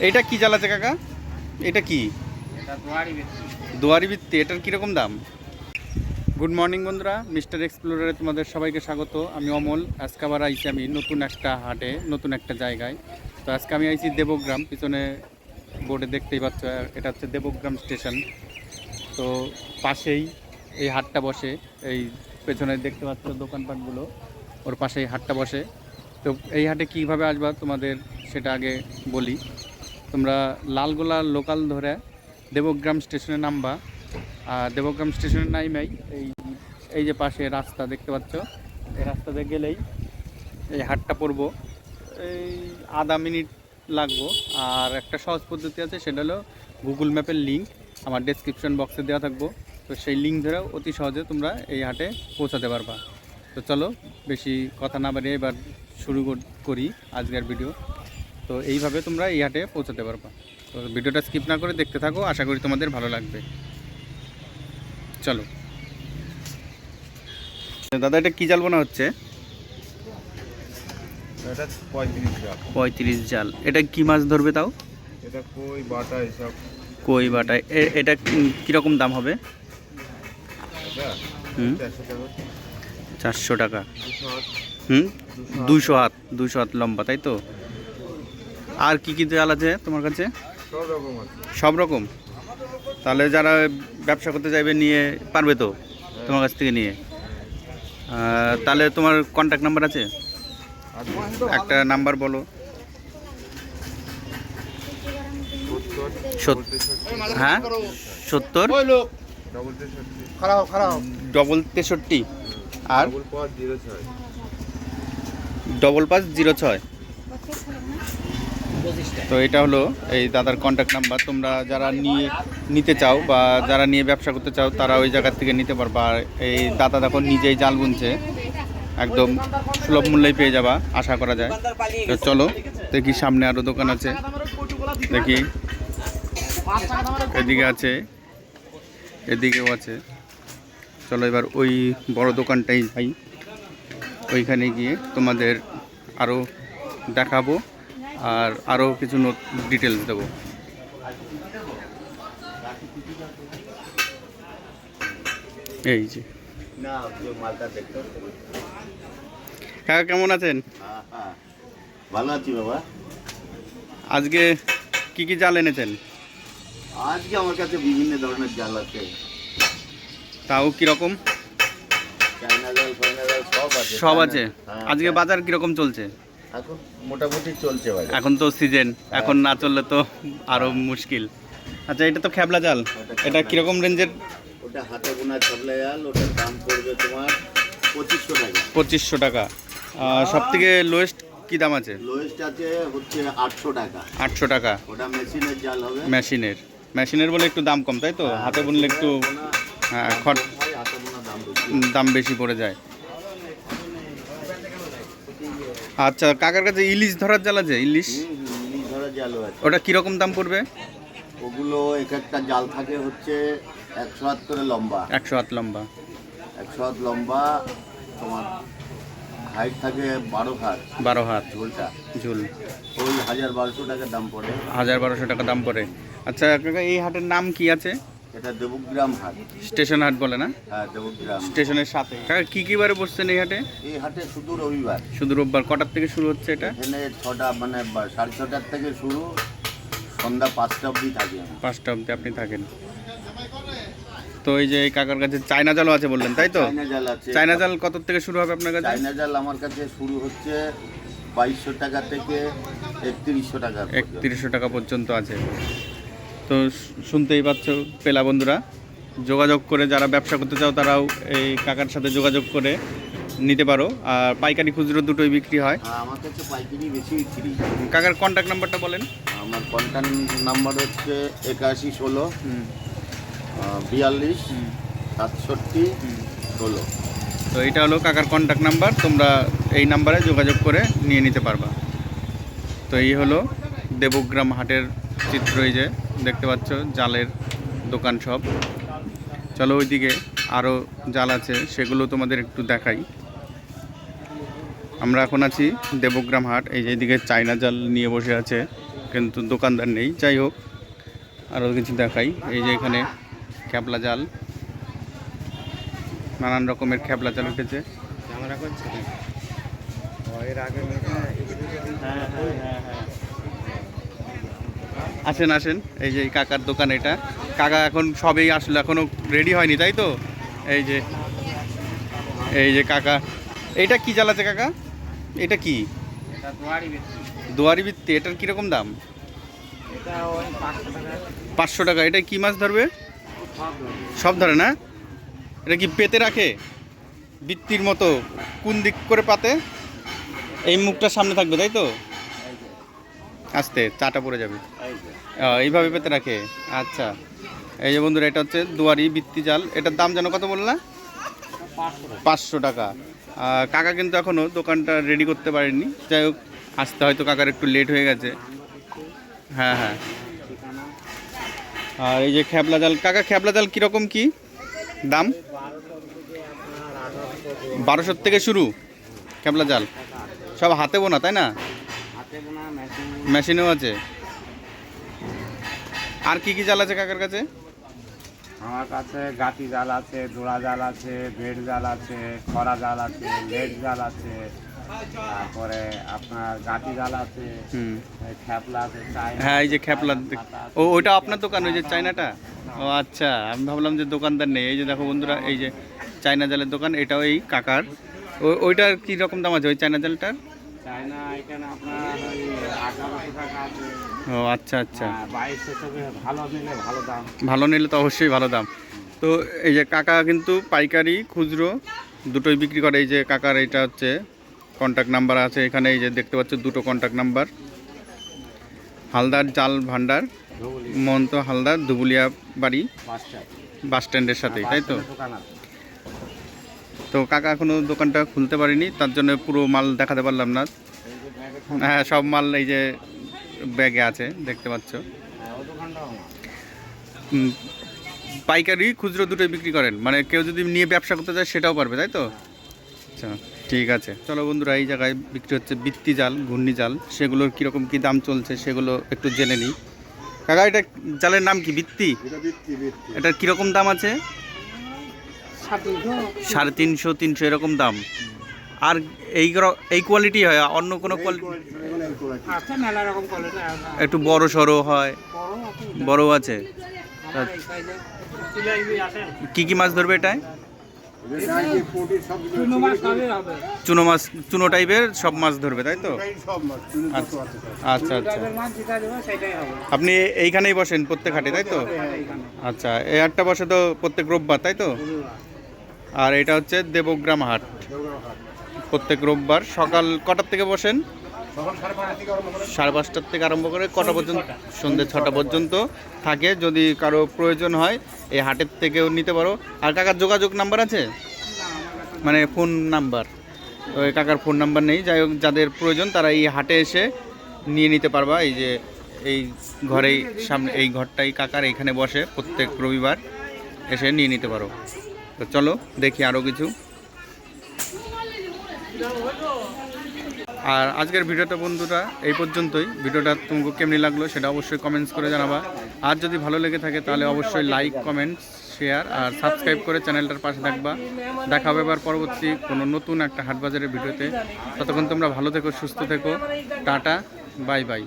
এইটা কি জাল আছে কাকা? এটা কি দুয়ারি বৃত্তি? এটার কীরকম দাম? গুড মর্নিং বন্ধুরা, মিস্টার এক্সপ্লোরারে তোমাদের সবাইকে স্বাগত। আমি অমল। আজকে আবার আইছি আমি নতুন একটা হাটে, নতুন একটা জায়গায়। তো আজকে আমি আইছি দেবগ্রাম। পিছনে বোর্ডে দেখতেই পাচ্ছ, এটা হচ্ছে দেবগ্রাম স্টেশন। তো পাশেই এই হাটটা বসে। এই পেছনে দেখতে পাচ্ছ দোকানপাটগুলো, ওর পাশেই হাটটা বসে। তো এই হাটে কীভাবে আসবা তোমাদের সেটা আগে বলি। তোমরা লালগোলা লোকাল ধরে দেবগ্রাম স্টেশনে নামবা। আর দেবগ্রাম স্টেশনে নাইমাই এই যে পাশে রাস্তা দেখতে পাচ্ছ, এই রাস্তাতে গেলেই এই হাটটা পড়বো। এই আধা মিনিট লাগবো। আর একটা সহজ পদ্ধতি আছে, সেটা হলো গুগল ম্যাপের লিঙ্ক আমার ডেসক্রিপশন বক্সে দেওয়া থাকবো। তো সেই লিঙ্ক ধরেও অতি সহজে তোমরা এই হাটে পৌঁছাতে পারবা। তো চলো বেশি কথা না বাড়িয়ে এবার শুরু করি আজকের ভিডিও। তো এইভাবে তোমরা এই হাটে পৌঁছাতে পারবা। তো ভিডিওটা স্কিপ না করে দেখতে থাকো, আশা করি তোমাদের ভালো লাগবে। চলো দাদা, এটা কি জাল বোনা হচ্ছে? এটা 35 জাল। 35 জাল। এটা কি মাছ ধরবে তাও? এটা কই বাটা এসব। কই বাটা। এটা কীরকম দাম হবে? এটা 400 টাকা। 200 হাত। 200 হাত লম্বা, তাই তো? আর কি কি জাল আছে তোমার কাছে? সব রকম আছে। সব রকম? তাহলে যারা ব্যবসা করতে চাইবে নিয়ে পারবে তো তোমার কাছ থেকে নিয়ে? তাহলে তোমার কন্ট্যাক্ট নাম্বার আছে? একটা নাম্বার বলো। 70 হ্যাঁ 70 63 আর 5506। তো এটা হলো এই দাদার কন্ট্যাক্ট নাম্বার। তোমরা যারা নিতে চাও বা যারা নিয়ে ব্যবসা করতে চাও তারা ওই জায়গার থেকে নিতে পারবা। আর এই দাদা দেখো নিজেই জাল বুনছে, একদম সুলভ মূল্যেই পেয়ে যাবা আশা করা যায়। তো চলো দেখি, সামনে আরও দোকান আছে দেখি। এদিকে আছে, এদিকেও আছে। চলো এবার ওই বড় দোকানটাই যাই, ওইখানে গিয়ে তোমাদের আরও দেখাবো আর আরও কিছু ডিটেলস দেবো। এই যে কাকা, কেমন আছেন? ভালো আছি বাবা। আজকে কি কি জাল এনেছেন? আজকে আমার কাছে বিভিন্ন ধরনের জাল আছে। তাও কিরকম? চায়না জাল, ফাইনা জাল সব আছে। সব আছে। হ্যাঁ, আজকে বাজার কিরকম চলছে? এখন মোটামুটি চলছে বাজার। এখন তো সিজন, এখন না চললে তো আরো মুশকিল। আচ্ছা, এটা তো খেবলা জাল। এটা কিরকম রেঞ্জের? ওটা হাতে বোনা ছাবলা জাল, ওটার দাম পড়বে তোমার 2500 টাকা। 2500 টাকা। সব থেকে লোয়েস্ট কি দাম আছে? লোয়েস্ট আছে হচ্ছে 800 টাকা। 800 টাকা। ওটা মেশিনের জাল হবে। মেশিনের বলে একটু দাম কম, তাই তো? হাতে বুনলে একটু হ্যাঁ হাতে বোনা দাম বেশি পড়ে যায়। আচ্ছা, কাকার কাছে ইলিশ ধরার জাল আছে? ইলিশ ধরার জালও আছে। ওটা কিরকম দাম পড়বে? ওগুলো এক একটা জাল থাকে হচ্ছে 100 হাত করে লম্বা। 100 হাত লম্বা। 100 হাত লম্বা। তোমার হাইট থাকে 12 হাত। 12 হাত ঝোলটা ঝুল। ওই 1000-1200 টাকা দাম পড়ে। 1000-1200 টাকা দাম পড়ে। আচ্ছা কাকা, এই হাটের নাম কি আছে? এটা দেবগ্রাম হাট। স্টেশন হাট বলে না? হ্যাঁ, দেবগ্রাম স্টেশনের সাথে। কাকা, কি কি বারে বসছেন এই হাটে? এই হাটে শুধু রবিবার। শুধু রোববার। কটার থেকে শুরু হচ্ছে এটা? এখানে 6টা মানে 6:30 থেকে শুরু, সন্ধ্যা 5টা অবধি থাকি আমি। 5টা অবধি আপনি থাকেন। তো এই যে এই কাকার কাছে চায়না জালও আছে বললেন, তাই তো? চায়না জাল আছে। চায়না জাল কত থেকে শুরু হবে আপনার কাছে? চায়না জাল আমার কাছে শুরু হচ্ছে 2200 টাকা থেকে 3100 টাকা। 3100 টাকা পর্যন্ত আছে। তো শুনতেই পাচ্ছ পেলা বন্ধুরা, যোগাযোগ করে যারা ব্যবসা করতে চাও তারাও এই কাকার সাথে যোগাযোগ করে নিতে পারো। আর পাইকারি খুচরো দুটোই বিক্রি হয়। আমার কাছে পাইকারি বেশি বিক্রি। কাকার কন্ট্যাক্ট নাম্বারটা বলেন। আমার কন্ট্যাক্ট নাম্বার হচ্ছে 8116 42 67 16। তো এইটা হলো কাকার কন্ট্যাক্ট নাম্বার, তোমরা এই নাম্বারে যোগাযোগ করে নিয়ে নিতে পারবা। তো এই হলো দেবগ্রাম হাটের চিত্র। এই যে দেখতে পাচ্ছ জালের দোকান সব। চলো ওইদিকে আরও জাল আছে, সেগুলো তোমাদের একটু দেখাই। আমরা এখন আছি দেবগ্রাম হাট। এই যে এদিকে চায়না জাল নিয়ে বসে আছে কিন্তু দোকানদার নেই। যাই হোক, আরও কিছু দেখাই। এই যে এখানে খ্যাপলা জাল, নানান রকমের খ্যাপলা জাল উঠেছে। আসেন আসেন, এই যে এই কাকার দোকান এটা। কাকা এখন সবেই আসলো, এখনো রেডি হয়নি, তাই তো? এই যে কাকা, এটা কি জাল আছে কাকা? এটা কি? দুয়ারি বৃত্তি। এটার কিরকম দাম? 500 টাকা। এটা কি মাছ ধরবে? সব ধরে না? এটা কি পেতে রাখে বৃত্তির মতো? কোন দিক করে পাতে? এই মুখটা সামনে থাকবে, তাই তো? আস্তে, চাটা পড়ে যাবে। এইভাবে পেতে রাখে। আচ্ছা, এই যে বন্ধুরা, এটা হচ্ছে দুয়ারি বৃত্তি জাল। এটার দাম যেন কত বললা? 500 টাকা। কাকা কিন্তু এখনও দোকানটা রেডি করতে পারেনি। যাই হোক, আসতে হয়তো কাকার একটু লেট হয়ে গেছে। হ্যাঁ হ্যাঁ। আর এই যে খ্যাপলা জাল। কাকা, খ্যাপলা জাল কীরকম কি দাম? 1200 থেকে শুরু খ্যাপলা জাল। সব হাতে বোনা, তাই না? মেশিনেও আছে। আর কি কি জাল আছে কাকার কাছে? আমার কাছে গাতি জাল আছে, জোড়া জাল আছে, বেড জাল আছে, খরা জাল আছে, লেট জাল আছে, তারপরে আপনার গাতি জাল আছে, খ্যাপলা আছে। হ্যাঁ, এই যে খ্যাপলা। ও, ওইটা আপনার দোকান, ওই যে চায়নাটা? ও আচ্ছা, আমি ভাবলাম যে দোকানদার নেই। এই যে দেখো বন্ধুরা, এই যে চায়না জালের দোকান। এটাও এই কাকার। ওইটার কী রকম দাম আছে ওই চায়না জালটার? চায়না এখানে আপনার 1800 টাকা আছে। ও আচ্ছা আচ্ছা। 2200 টাকা। ভালো নিলে ভালো দাম। ভালো নিলে তো অবশ্যই ভালো দাম। তো এই যে কাকা কিন্তু পাইকারি খুচরো দুটোই বিক্রি করে। এই যে কাকার এটা হচ্ছে কন্ট্যাক্ট নাম্বার আছে এখানে। এই যে দেখতে পাচ্ছ দুটো কন্ট্যাক্ট নাম্বার। হালদার জাল ভান্ডার, মহন্ত হালদার, দুবুলিয়া বাড়ি, বাস স্ট্যান্ডের সাথেই, তাই তো? তো কাকা এখনও দোকানটা খুলতে পারিনি, তার জন্য পুরো মাল দেখাতে পারলাম না। হ্যাঁ, সব মাল এই যে ব্যাগে আছে, দেখতে পাচ্ছ। পাইকারি খুচরো দুটোই বিক্রি করেন, মানে কেউ যদি নিয়ে ব্যবসা করতে চায় সেটাও পারবে, তাই তো? আচ্ছা, ঠিক আছে। চলো বন্ধুরা, এই জায়গায় বিক্রি হচ্ছে বৃত্তি জাল, ঘূর্ণি জাল। সেগুলোর কীরকম কী দাম চলছে সেগুলো একটু জেনে নিই। কাকা, এটা জালের নাম কি? বৃত্তি? এটার কীরকম দাম আছে? 350, 300 এরকম দাম। আর এই কোয়ালিটি হয়? অন্য কোনো কোয়ালিটি? একটু বড় সড়ো হয়, বড় আছে। কি কি মাছ ধরবে এটায়? চুনো মাছ, চুনো টাইপের সব মাছ ধরবে, তাই তো? আচ্ছা আচ্ছা। আপনি এইখানেই বসেন প্রত্যেক হাটে, তাই তো? আচ্ছা, এই হাটটা বসে তো প্রত্যেক রোববার, তাই তো? আর এটা হচ্ছে দেবগ্রাম হাট, প্রত্যেক রোববার। সকাল কটার থেকে বসেন? 5:30 থেকে আরম্ভ করে কটা পর্যন্ত? সন্ধ্যে 6টা পর্যন্ত থাকে। যদি কারো প্রয়োজন হয় এই হাটের থেকেও নিতে পারো। আর কাকার যোগাযোগ নাম্বার আছে? মানে ফোন নাম্বার? ওই কাকার ফোন নাম্বার নেই। যাই হোক, যাদের প্রয়োজন তারা এই হাটে এসে নিয়ে নিতে পারবা। এই যে এই ঘরেই সামনে, এই ঘরটাই কাকার, এইখানে বসে প্রত্যেক রবিবার, এসে নিয়ে নিতে পারো। তো চলো দেখি আরও কিছু। আর আজকের ভিডিওটা বন্ধুরা এই পর্যন্তই। ভিডিওটা তোমাকে কেমনি লাগলো সেটা অবশ্যই কমেন্টস করে জানাবা। আর যদি ভালো লেগে থাকে তাহলে অবশ্যই লাইক, কমেন্টস, শেয়ার আর সাবস্ক্রাইব করে চ্যানেলটার পাশে থাকবা। দেখা হবে এবার পরবর্তী কোনো নতুন একটা হাটবাজারের ভিডিওতে। ততক্ষণ তোমরা ভালো থেকো, সুস্থ থেকো। Tata, bye bye.